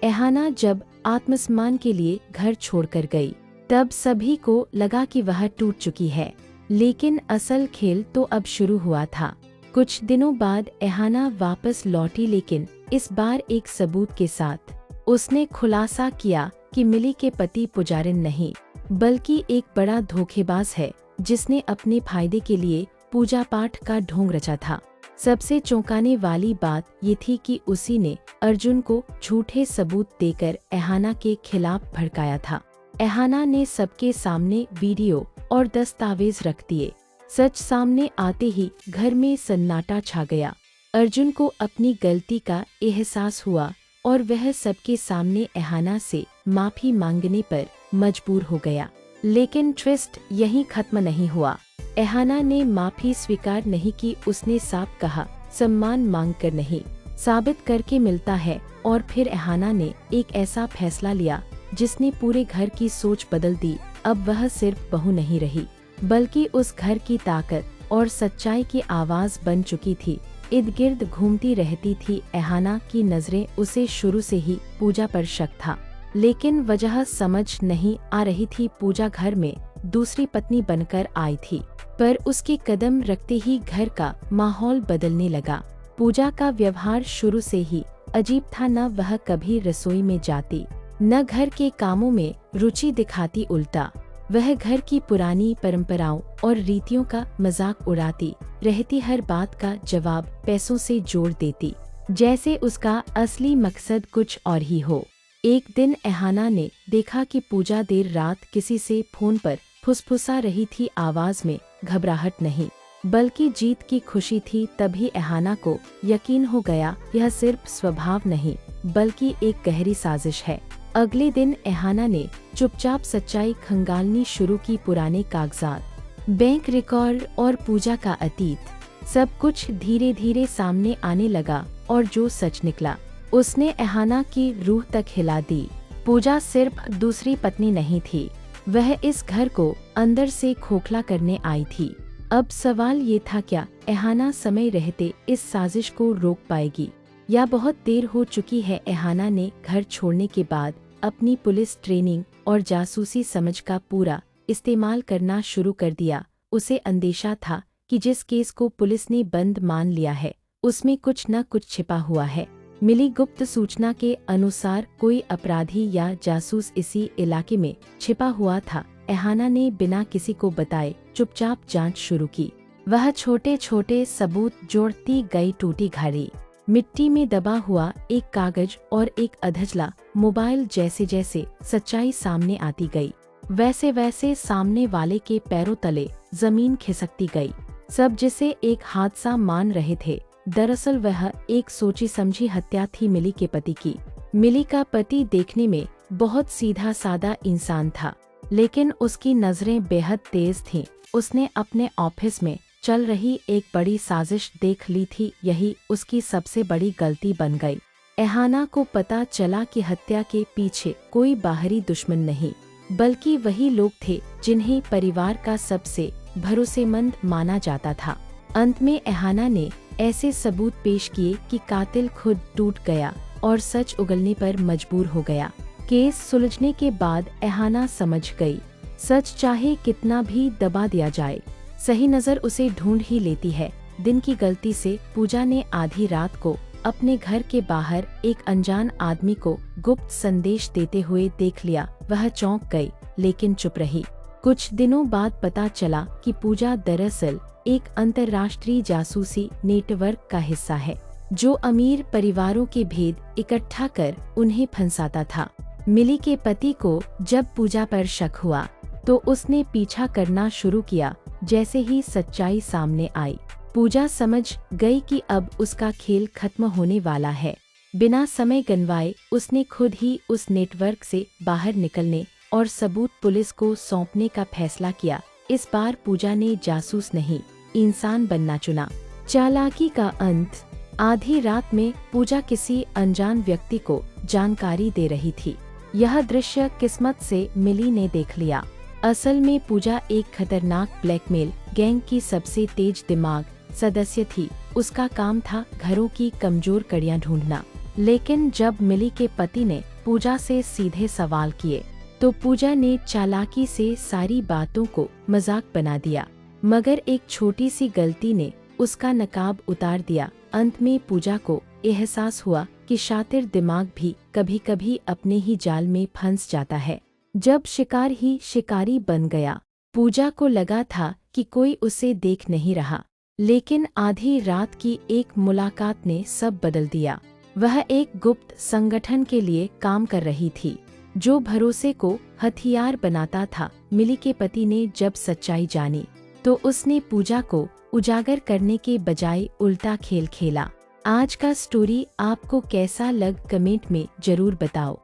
एहाना जब आत्मसम्मान के लिए घर छोड़कर गई, तब सभी को लगा कि वह टूट चुकी है, लेकिन असल खेल तो अब शुरू हुआ था। कुछ दिनों बाद एहाना वापस लौटी, लेकिन इस बार एक सबूत के साथ। उसने खुलासा किया कि मिली के पति पुजारिन नहीं, बल्कि एक बड़ा धोखेबाज है जिसने अपने फायदे के लिए पूजा पाठ का ढोंग रचा था। सबसे चौंकाने वाली बात ये थी कि उसी ने अर्जुन को झूठे सबूत देकर एहाना के खिलाफ भड़काया था। एहाना ने सबके सामने वीडियो और दस्तावेज रख दिए। सच सामने आते ही घर में सन्नाटा छा गया। अर्जुन को अपनी गलती का एहसास हुआ और वह सबके सामने एहाना से माफी मांगने पर मजबूर हो गया। लेकिन ट्विस्ट यहीं खत्म नहीं हुआ। एहाना ने माफी स्वीकार नहीं की। उसने साफ कहा, सम्मान मांगकर नहीं, साबित करके मिलता है। और फिर एहाना ने एक ऐसा फैसला लिया जिसने पूरे घर की सोच बदल दी। अब वह सिर्फ बहू नहीं रही, बल्कि उस घर की ताकत और सच्चाई की आवाज बन चुकी थी। इर्द गिर्द घूमती रहती थी। एहाना की नजरें उसे शुरू से ही पूजा पर शक था, लेकिन वजह समझ नहीं आ रही थी। पूजा घर में दूसरी पत्नी बनकर आई थी, पर उसके कदम रखते ही घर का माहौल बदलने लगा। पूजा का व्यवहार शुरू से ही अजीब था। न वह कभी रसोई में जाती, न घर के कामों में रुचि दिखाती। उल्टा वह घर की पुरानी परंपराओं और रीतियों का मजाक उड़ाती रहती। हर बात का जवाब पैसों से जोड़ देती, जैसे उसका असली मकसद कुछ और ही हो। एक दिन एहाना ने देखा कि पूजा देर रात किसी से फोन पर फुसफुसा रही थी। आवाज में घबराहट नहीं, बल्कि जीत की खुशी थी। तभी एहाना को यकीन हो गया, यह सिर्फ स्वभाव नहीं, बल्कि एक गहरी साजिश है। अगले दिन एहाना ने चुपचाप सच्चाई खंगालनी शुरू की। पुराने कागजात, बैंक रिकॉर्ड और पूजा का अतीत, सब कुछ धीरे धीरे सामने आने लगा। और जो सच निकला, उसने एहाना की रूह तक हिला दी। पूजा सिर्फ दूसरी पत्नी नहीं थी, वह इस घर को अंदर से खोखला करने आई थी। अब सवाल ये था, क्या एहाना समय रहते इस साजिश को रोक पाएगी, या बहुत देर हो चुकी है। एहाना ने घर छोड़ने के बाद अपनी पुलिस ट्रेनिंग और जासूसी समझ का पूरा इस्तेमाल करना शुरू कर दिया। उसे अंदेशा था कि जिस केस को पुलिस ने बंद मान लिया है, उसमें कुछ न कुछ छिपा हुआ है। मिली गुप्त सूचना के अनुसार कोई अपराधी या जासूस इसी इलाके में छिपा हुआ था। एहाना ने बिना किसी को बताए चुपचाप जांच शुरू की। वह छोटे छोटे सबूत जोड़ती गई। टूटी घड़ी, मिट्टी में दबा हुआ एक कागज और एक अधजला मोबाइल। जैसे जैसे सच्चाई सामने आती गई, वैसे वैसे सामने वाले के पैरों तले जमीन खिसकती गई। सब जिसे एक हादसा मान रहे थे, दरअसल वह एक सोची समझी हत्या थी मिली के पति की। मिली का पति देखने में बहुत सीधा सादा इंसान था, लेकिन उसकी नजरें बेहद तेज थीं। उसने अपने ऑफिस में चल रही एक बड़ी साजिश देख ली थी। यही उसकी सबसे बड़ी गलती बन गई। एहाना को पता चला कि हत्या के पीछे कोई बाहरी दुश्मन नहीं, बल्कि वही लोग थे जिन्हें परिवार का सबसे भरोसेमंद माना जाता था। अंत में एहाना ने ऐसे सबूत पेश किए कि कातिल खुद टूट गया और सच उगलने पर मजबूर हो गया। केस सुलझने के बाद एहाना समझ गई, सच चाहे कितना भी दबा दिया जाए, सही नजर उसे ढूंढ ही लेती है। दिन की गलती से पूजा ने आधी रात को अपने घर के बाहर एक अनजान आदमी को गुप्त संदेश देते हुए देख लिया। वह चौंक गई, लेकिन चुप रही। कुछ दिनों बाद पता चला कि पूजा दरअसल एक अंतर्राष्ट्रीय जासूसी नेटवर्क का हिस्सा है, जो अमीर परिवारों के भेद इकट्ठा कर उन्हें फंसाता था। मिली के पति को जब पूजा पर शक हुआ, तो उसने पीछा करना शुरू किया। जैसे ही सच्चाई सामने आई, पूजा समझ गई कि अब उसका खेल खत्म होने वाला है। बिना समय गंवाए उसने खुद ही उस नेटवर्क से बाहर निकलने और सबूत पुलिस को सौंपने का फैसला किया। इस बार पूजा ने जासूस नहीं, इंसान बनना चुना। चालाकी का अंत। आधी रात में पूजा किसी अनजान व्यक्ति को जानकारी दे रही थी। यह दृश्य किस्मत से मिली ने देख लिया। असल में पूजा एक खतरनाक ब्लैकमेल गैंग की सबसे तेज दिमाग सदस्य थी। उसका काम था घरों की कमजोर कड़ियां ढूंढना। लेकिन जब मिली के पति ने पूजा से सीधे सवाल किए, तो पूजा ने चालाकी से सारी बातों को मजाक बना दिया, मगर एक छोटी सी गलती ने उसका नकाब उतार दिया। अंत में पूजा को एहसास हुआ कि शातिर दिमाग भी कभी कभी अपने ही जाल में फंस जाता है। जब शिकार ही शिकारी बन गया, पूजा को लगा था कि कोई उसे देख नहीं रहा, लेकिन आधी रात की एक मुलाकात ने सब बदल दिया। वह एक गुप्त संगठन के लिए काम कर रही थी, जो भरोसे को हथियार बनाता था। मिली के पति ने जब सच्चाई जानी, तो उसने पूजा को उजागर करने के बजाय उल्टा खेल खेला। आज का स्टोरी आपको कैसा लग, कमेंट में जरूर बताओ।